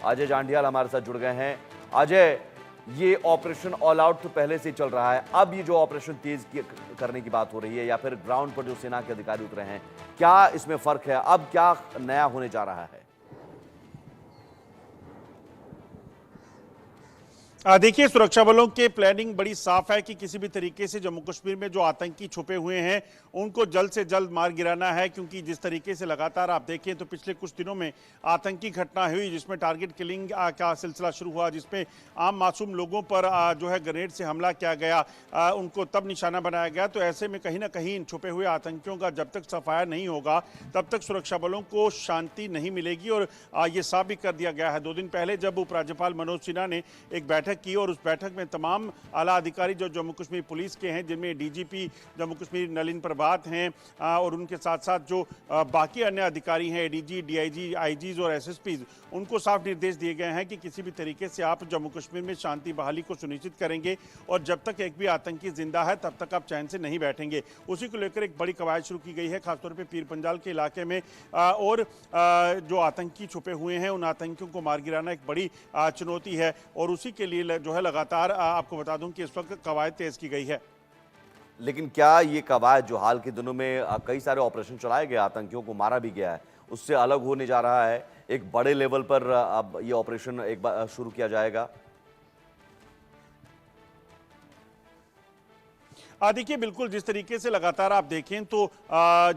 अजय जांडियाल हमारे साथ जुड़ गए हैं। अजय, ये ऑपरेशन ऑल आउट तो पहले से ही चल रहा है, अब ये जो ऑपरेशन तेज करने की बात हो रही है या फिर ग्राउंड पर जो सेना के अधिकारी उतरे हैं, क्या इसमें फर्क है? अब क्या नया होने जा रहा है? देखिए, सुरक्षा बलों के प्लानिंग बड़ी साफ है कि किसी भी तरीके से जम्मू कश्मीर में जो आतंकी छुपे हुए हैं उनको जल्द से जल्द मार गिराना है, क्योंकि जिस तरीके से लगातार आप देखें तो पिछले कुछ दिनों में आतंकी घटना हुई जिसमें टारगेट किलिंग का सिलसिला शुरू हुआ, जिसमें आम मासूम लोगों पर जो है ग्रेनेड से हमला किया गया, उनको तब निशाना बनाया गया। तो ऐसे में कहीं ना कहीं इन छुपे हुए आतंकियों का जब तक सफाया नहीं होगा तब तक सुरक्षा बलों को शांति नहीं मिलेगी। और ये साफ भी कर दिया गया है। 2 दिन पहले जब उपराज्यपाल मनोज सिन्हा ने एक बैठक की और उस बैठक में तमाम आला अधिकारी जो जम्मू कश्मीर पुलिस के हैं, जिनमें डीजीपी जम्मू कश्मीर नलिन प्रभात हैं और उनके साथ साथ जो बाकी अन्य अधिकारी हैं, एडीजी, डीआईजी, आईजीज और एसएसपीज, उनको साफ निर्देश दिए गए हैं कि किसी भी तरीके से आप जम्मू कश्मीर में शांति बहाली को सुनिश्चित करेंगे और जब तक एक भी आतंकी जिंदा है तब तक आप चैन से नहीं बैठेंगे। उसी को लेकर एक बड़ी कवायद शुरू की गई है, खासतौर पर पीर पंजाल के इलाके में। और जो आतंकी छुपे हुए हैं उन आतंकियों को मार गिराना एक बड़ी चुनौती है और उसी के लिए जो है लगातार आपको बता दूं कि इस वक्त कवायद तेज की गई है। लेकिन क्या ये कवायद जो हाल के दिनों में कई सारे ऑपरेशन चलाए गए, आतंकियों को मारा भी गया है, उससे अलग होने जा रहा है? एक बड़े लेवल पर अब ये ऑपरेशन एक बार शुरू किया जाएगा? देखिए, बिल्कुल जिस तरीके से लगातार आप देखें तो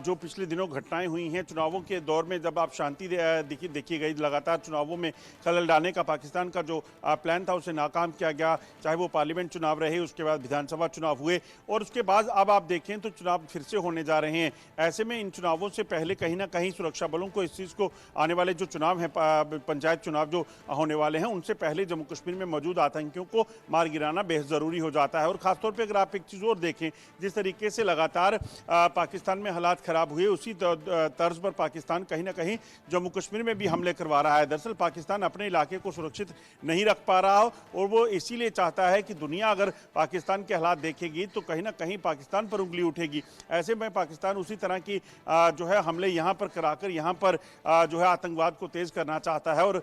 जो पिछले दिनों घटनाएं हुई हैं चुनावों के दौर में, जब आप शांति देखी गई, लगातार चुनावों में खलल डालने का पाकिस्तान का जो प्लान था उसे नाकाम किया गया, चाहे वो पार्लियामेंट चुनाव रहे, उसके बाद विधानसभा चुनाव हुए और उसके बाद अब आप देखें तो चुनाव फिर से होने जा रहे हैं। ऐसे में इन चुनावों से पहले कहीं ना कहीं सुरक्षा बलों को इस चीज़ को, आने वाले जो चुनाव हैं, पंचायत चुनाव जो होने वाले हैं, उनसे पहले जम्मू कश्मीर में मौजूद आतंकियों को मार गिराना बेहद ज़रूरी हो जाता है। और खासतौर पर अगर आप एक चीज़ और देखें, जिस तरीके से लगातार पाकिस्तान में हालात खराब हुए, उसी तर्ज पर पाकिस्तान कहीं ना कहीं जम्मू कश्मीर में भी हमले करवा रहा है। दरअसल पाकिस्तान अपने इलाके को सुरक्षित नहीं रख पा रहा हो और वो इसीलिए चाहता है कि दुनिया अगर पाकिस्तान के हालात देखेगी तो कहीं ना कहीं पाकिस्तान पर उंगली उठेगी। ऐसे में पाकिस्तान उसी तरह की जो है हमले यहाँ पर कराकर यहाँ पर जो है आतंकवाद को तेज करना चाहता है और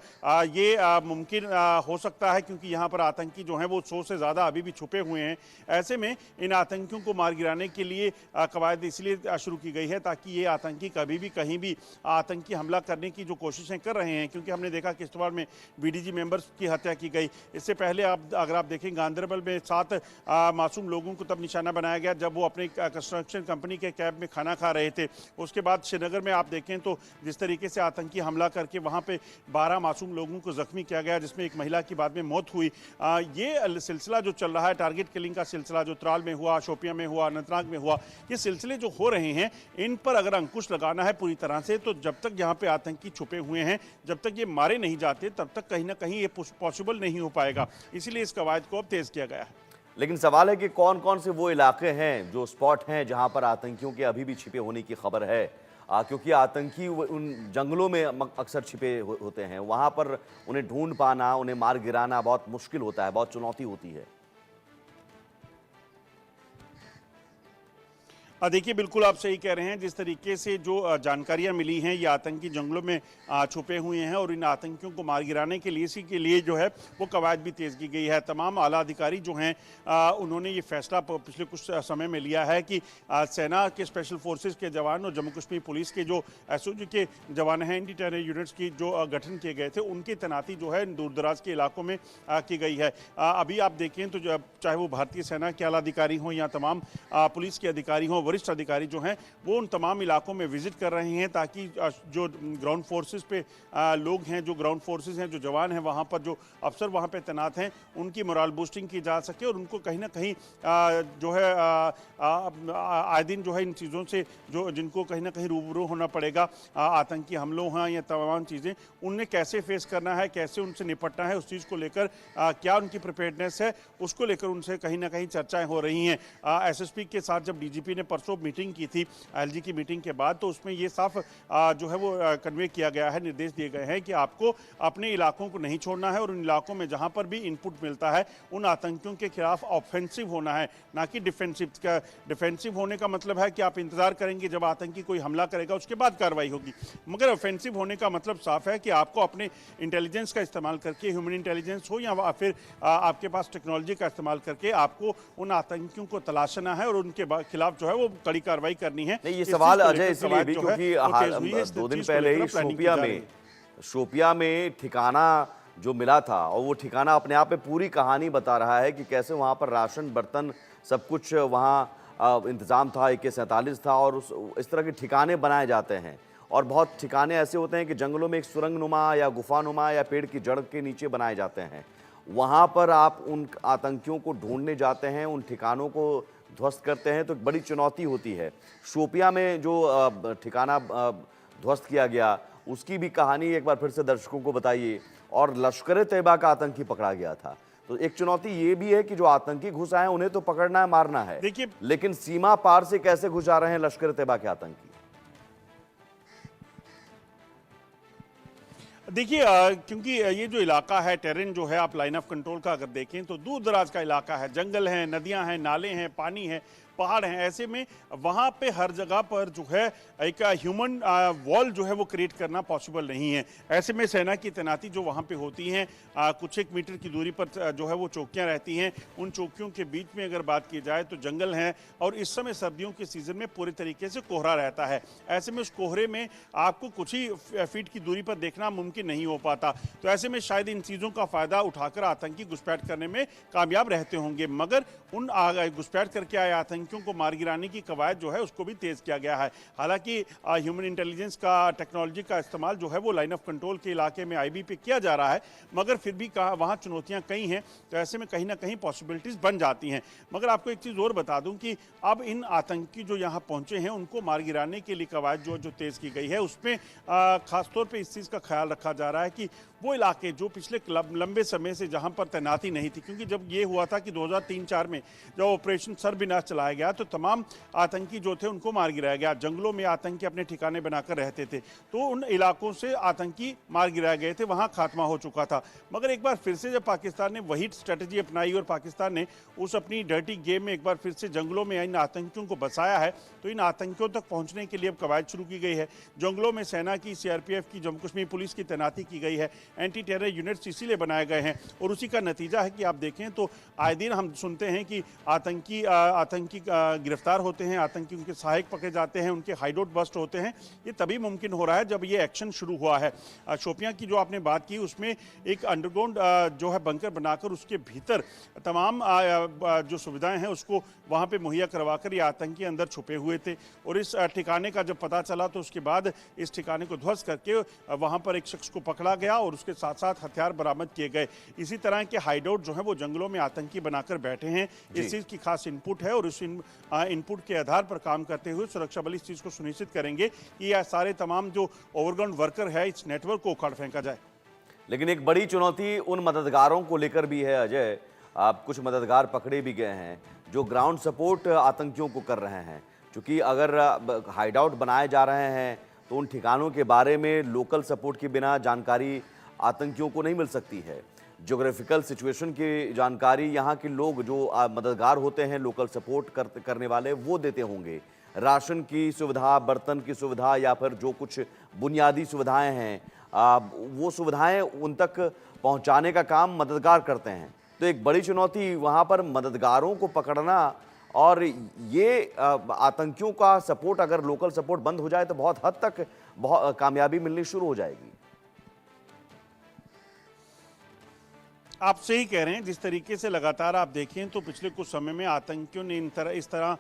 ये मुमकिन हो सकता है, क्योंकि यहाँ पर आतंकी जो हैं वो 100 से ज़्यादा अभी भी छुपे हुए हैं। ऐसे में इन आतंकियों को मार गिराने के लिए कवायद इसलिए शुरू की गई है ताकि ये आतंकी कभी भी कहीं भी आतंकी हमला करने की जो कोशिशें कर रहे हैं, क्योंकि हमने देखा किश्तवाड़ में बीडीजी मेंबर्स की हत्या की गई। इससे पहले अगर आप देखें, गांदरबल में 7 मासूम लोगों को तब निशाना बनाया गया जब वो अपनी कंस्ट्रक्शन कंपनी के कैब में खाना खा रहे थे। उसके बाद श्रीनगर में आप देखें तो जिस तरीके से आतंकी हमला करके वहाँ पर 12 मासूम लोगों को जख्मी किया गया, जिसमें एक महिला की बाद में मौत हुई। ये सिलसिला जो चल रहा है, टारगेट किलिंग का सिलसिला जो त्राल में हुआ, शोपियां में हुआ, अनंतनाग में हुआ, ये सिलसिले जो हो रहे हैं, इन पर अगर अंकुश लगाना है पूरी तरह से, तो जब तक यहाँ पे आतंकी छुपे हुए हैं, जब तक ये मारे नहीं जाते, तब तक कहीं ना कहीं ये पॉसिबल नहीं हो पाएगा। इसीलिए इस कवायद को अब तेज किया गया है। लेकिन सवाल है कि कौन कौन से वो इलाके हैं, जो स्पॉट हैं जहां पर आतंकियों के अभी भी छिपे होने की खबर है? क्योंकि आतंकी उन जंगलों में अक्सर छिपे होते हैं, वहां पर उन्हें ढूंढ पाना, उन्हें मार गिराना बहुत मुश्किल होता है, बहुत चुनौती होती है। देखिए, बिल्कुल आप सही कह रहे हैं। जिस तरीके से जो जानकारियां मिली हैं, ये आतंकी जंगलों में छुपे हुए हैं और इन आतंकियों को मार गिराने के लिए, इसी के लिए जो है वो कवायद भी तेज़ की गई है। तमाम आला अधिकारी जो हैं उन्होंने ये फैसला पिछले कुछ समय में लिया है कि सेना के स्पेशल फोर्सेस के जवान और जम्मू कश्मीर पुलिस के जो एसओजी के जवान हैं, एंटी टेरर यूनिट्स की जो गठन किए गए थे, उनकी तैनाती जो है दूर दराज के इलाकों में की गई है। अभी आप देखें तो चाहे वो भारतीय सेना के आला अधिकारी हों या तमाम पुलिस के अधिकारी हों, वरिष्ठ अधिकारी जो हैं वो उन तमाम इलाकों में विजिट कर रहे हैं ताकि जो ग्राउंड फोर्सेस पे लोग हैं, जो ग्राउंड फोर्सेस हैं, जो जवान हैं, वहाँ पर जो अफसर वहाँ पे तैनात हैं, उनकी मोरल बूस्टिंग की जा सके और उनको कहीं ना कहीं जो है आए दिन जो है इन चीज़ों से जो जिनको कहीं ना कहीं रूबरू होना पड़ेगा, आतंकी हमलों हैं या तमाम चीज़ें, उन्हें कैसे फेस करना है, कैसे उनसे निपटना है, उस चीज़ को लेकर क्या उनकी प्रिपेयर्डनेस है, उसको लेकर उनसे कहीं ना कहीं चर्चाएँ हो रही हैं। एसएसपी के साथ जब डीजीपी ने परसों मीटिंग की थी एलजी की मीटिंग के बाद, तो उसमें ये साफ जो है वो कन्वे किया गया है, निर्देश दिए गए हैं कि आपको अपने इलाकों को नहीं छोड़ना है और उन इलाकों में जहां पर भी इनपुट मिलता है उन आतंकियों के खिलाफ ऑफेंसिव होना है, ना कि डिफेंसिव। डिफेंसिव होने का मतलब है कि आप इंतजार करेंगे जब आतंकी कोई हमला करेगा उसके बाद कार्रवाई होगी, मगर ऑफेंसिव होने का मतलब साफ है कि आपको अपने इंटेलिजेंस का इस्तेमाल करके, ह्यूमन इंटेलिजेंस हो या फिर आपके पास टेक्नोलॉजी का इस्तेमाल करके आपको उन आतंकियों को तलाशना है और उनके खिलाफ जो है वो कड़ी कार्रवाई करनी है। नहीं, ये सवाल अजय इसलिए भी क्योंकि 2 दिन पहले ही शोपिया में ठिकाना जो मिला था और वो ठिकाना अपने आप में पूरी कहानी बता रहा है कि कैसे वहाँ पर राशन, बर्तन, सब कुछ वहाँ इंतज़ाम था, AK-47 था और इस तरह के ठिकाने बनाए जाते हैं। और बहुत ठिकाने ऐसे होते हैं कि जंगलों में एक सुरंगनुमा या गुफानुमा या पेड़ की जड़ के नीचे बनाए जाते हैं। वहाँ पर आप उन आतंकियों को ढूंढने जाते हैं, उन ठिकानों को ध्वस्त करते हैं, तो एक बड़ी चुनौती होती है। शोपिया में जो ठिकाना ध्वस्त किया गया उसकी भी कहानी एक बार फिर से दर्शकों को बताइए। और लश्कर-ए-तैयबा का आतंकी पकड़ा गया था, तो एक चुनौती ये भी है कि जो आतंकी घुस आए हैं उन्हें तो पकड़ना है, मारना है, देखिए, लेकिन सीमा पार से कैसे घुस जा रहे हैं लश्कर-ए-तैयबा के आतंकी। देखिए क्योंकि ये जो इलाका है, टेरेन जो है, आप लाइन ऑफ कंट्रोल का अगर देखें तो दूर दराज का इलाका है, जंगल हैं, नदियां हैं, नाले हैं, पानी है, पहाड़ हैं। ऐसे में वहाँ पे हर जगह पर जो है एक ह्यूमन वॉल जो है वो क्रिएट करना पॉसिबल नहीं है। ऐसे में सेना की तैनाती जो वहाँ पे होती हैं, कुछ एक मीटर की दूरी पर जो है वो चौकियाँ रहती हैं। उन चौकियों के बीच में अगर बात की जाए तो जंगल हैं और इस समय सर्दियों के सीज़न में पूरे तरीके से कोहरा रहता है। ऐसे में उस कोहरे में आपको कुछ ही फीट की दूरी पर देखना मुमकिन नहीं हो पाता। तो ऐसे में शायद इन चीज़ों का फ़ायदा उठाकर आतंकी घुसपैठ करने में कामयाब रहते होंगे, मगर उन घुसपैठ करके आए आतंकियों को मार गिराने की कवायद जो है उसको भी तेज किया गया है। हालांकि ह्यूमन इंटेलिजेंस का, टेक्नोलॉजी का इस्तेमाल जो है वो लाइन ऑफ कंट्रोल के इलाके में IB पे किया जा रहा है, मगर फिर भी वहाँ चुनौतियाँ कई हैं। तो ऐसे में कहीं ना कहीं पॉसिबिलिटीज़ बन जाती हैं। मगर आपको एक चीज़ और बता दूं कि अब इन आतंकी जो यहाँ पहुँचे हैं उनको मार गिराने के लिए कवायद जो तेज़ की गई है, उसमें खासतौर पर इस चीज़ का ख्याल रखा जा रहा है कि वो इलाके जो पिछले लंबे समय से जहां पर तैनाती नहीं थी, क्योंकि जब ये हुआ था कि 2003-4 में जब ऑपरेशन सर्विनाश चलाया गया तो तमाम आतंकी जो थे उनको मार गिराया गया। जंगलों में आतंकी अपने ठिकाने बनाकर रहते थे, तो उन इलाकों से आतंकी मार गिराए गए थे, वहां खात्मा हो चुका था। मगर एक बार फिर से जब पाकिस्तान ने वही स्ट्रेटजी अपनाई और पाकिस्तान ने उस अपनी डर्टी गेम में एक बार फिर से जंगलों में इन आतंकियों को बसाया है, तो इन आतंकियों तक पहुंचने के लिए अब कवायद शुरू की गई है। जंगलों में सेना की, CRPF की, जम्मू कश्मीर पुलिस की तैनाती की गई है। एंटी टेरर यूनिट्स इसीलिए बनाए गए हैं और उसी का नतीजा है कि आप देखें तो आए दिन हम सुनते हैं कि आतंकी गिरफ्तार होते हैं, आतंकी उनके सहायक पकड़े जाते हैं, उनके हाइडआउट बस्ट होते हैं। ये तभी मुमकिन हो रहा है जब ये एक्शन शुरू हुआ है। शोपियां की जो आपने बात की उसमें एक अंडरग्राउंड जो है बंकर बनाकर उसके भीतर तमाम जो सुविधाएं हैं उसको वहाँ पे मुहैया करवाकर ये आतंकी अंदर छुपे हुए थे और इस ठिकाने का जब पता चला तो उसके बाद इस ठिकाने को ध्वस्त करके वहाँ पर एक शख्स को पकड़ा गया और उसके साथ साथ हथियार बरामद किए गए। इसी तरह के हाइडआउट जो है वो जंगलों में आतंकी बनाकर बैठे हैं। इस चीज़ की खास इनपुट है और उस इनपुट के आधार पर काम करते हुए सुरक्षा बल इस चीज़ को सुनिश्चित करेंगे कि यह सारे तमाम जो ओवरग्राउंड वर्कर है इस नेटवर्क को उखाड़ फेंका जाए। लेकिन एक बड़ी चुनौती उन मददगारों को लेकर भी है अजय। आप कुछ मददगार पकड़े भी गए हैं जो ग्राउंड सपोर्ट आतंकियों को कर रहे हैं, क्योंकि अगर हाइडआउट बनाए जा रहे हैं तो उन ठिकानों के बारे में लोकल सपोर्ट के बिना जानकारी आतंकियों को नहीं मिल सकती है। ज्योग्राफिकल सिचुएशन की जानकारी यहाँ के लोग जो मददगार होते हैं, लोकल सपोर्ट करने वाले, वो देते होंगे। राशन की सुविधा, बर्तन की सुविधा या फिर जो कुछ बुनियादी सुविधाएं हैं वो सुविधाएं उन तक पहुँचाने का काम मददगार करते हैं। तो एक बड़ी चुनौती वहाँ पर मददगारों को पकड़ना, और ये आतंकियों का सपोर्ट, अगर लोकल सपोर्ट बंद हो जाए तो बहुत हद तक कामयाबी मिलनी शुरू हो जाएगी। आप सही कह रहे हैं। जिस तरीके से लगातार आप देखें तो पिछले कुछ समय में आतंकियों ने इस तरह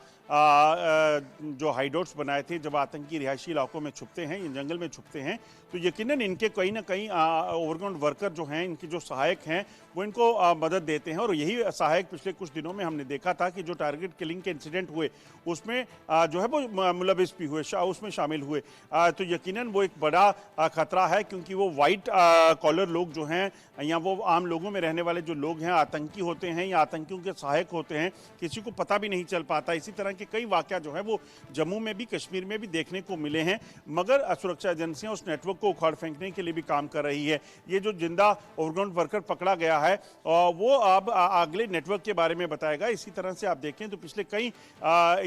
जो हाइडआउट्स बनाए थे, जब आतंकी रिहायशी इलाकों में छुपते हैं, इन जंगल में छुपते हैं, तो यकीनन इनके कहीं ना कहीं ओवरग्राउंड वर्कर जो हैं, इनके जो सहायक हैं, वो इनको मदद देते हैं। और यही सहायक पिछले कुछ दिनों में हमने देखा था कि जो टारगेट किलिंग के इंसिडेंट हुए उसमें जो है वो मुलविस भी हुए, उसमें शामिल हुए। तो यकीनन वो एक बड़ा खतरा है, क्योंकि वो वाइट कॉलर लोग जो हैं या वो आम लोगों में रहने रहने वाले जो लोग हैं आतंकी होते हैं या आतंकियों के सहायक होते हैं, किसी को पता भी नहीं चल पाता। इसी तरह के कई वाकया जो है वो जम्मू में भी, कश्मीर में भी देखने को मिले हैं, मगर सुरक्षा एजेंसियां उस नेटवर्क को उखाड़ फेंकने के लिए भी काम कर रही है। ये जो जिंदा ओवरग्राउंड वर्कर पकड़ा गया है वो अब अगले नेटवर्क के बारे में बताएगा। इसी तरह से आप देखें तो पिछले कई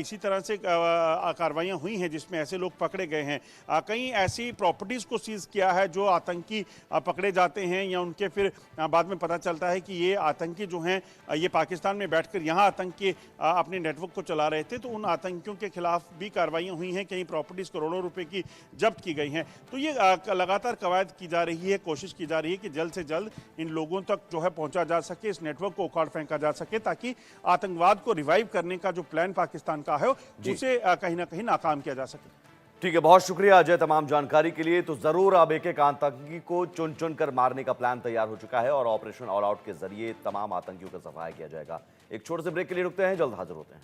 इसी तरह से कार्रवाइयां हुई हैं जिसमें ऐसे लोग पकड़े गए हैं। कई ऐसी प्रॉपर्टीज को सीज किया है जो आतंकी पकड़े जाते हैं या उनके फिर बाद में पता चलता है कि ये आतंकी जो हैं ये पाकिस्तान में बैठकर यहाँ आतंकी अपने नेटवर्क को चला रहे थे, तो उन आतंकियों के खिलाफ भी कार्रवाइयां हुई हैं। कई प्रॉपर्टीज करोड़ों रुपए की जब्त की गई हैं। तो ये लगातार कवायद की जा रही है, कोशिश की जा रही है कि जल्द से जल्द इन लोगों तक जो है पहुंचा जा सके, इस नेटवर्क को उखाड़ फेंका जा सके, ताकि आतंकवाद को रिवाइव करने का जो प्लान पाकिस्तान का है उसे कहीं ना कहीं नाकाम किया जा सके। ठीक है, बहुत शुक्रिया अजय तमाम जानकारी के लिए। तो जरूर अब एक आतंकी को चुन चुन कर मारने का प्लान तैयार हो चुका है और ऑपरेशन ऑल आउट के जरिए तमाम आतंकियों का सफाया किया जाएगा। एक छोटे से ब्रेक के लिए रुकते हैं, जल्द हाजिर होते हैं।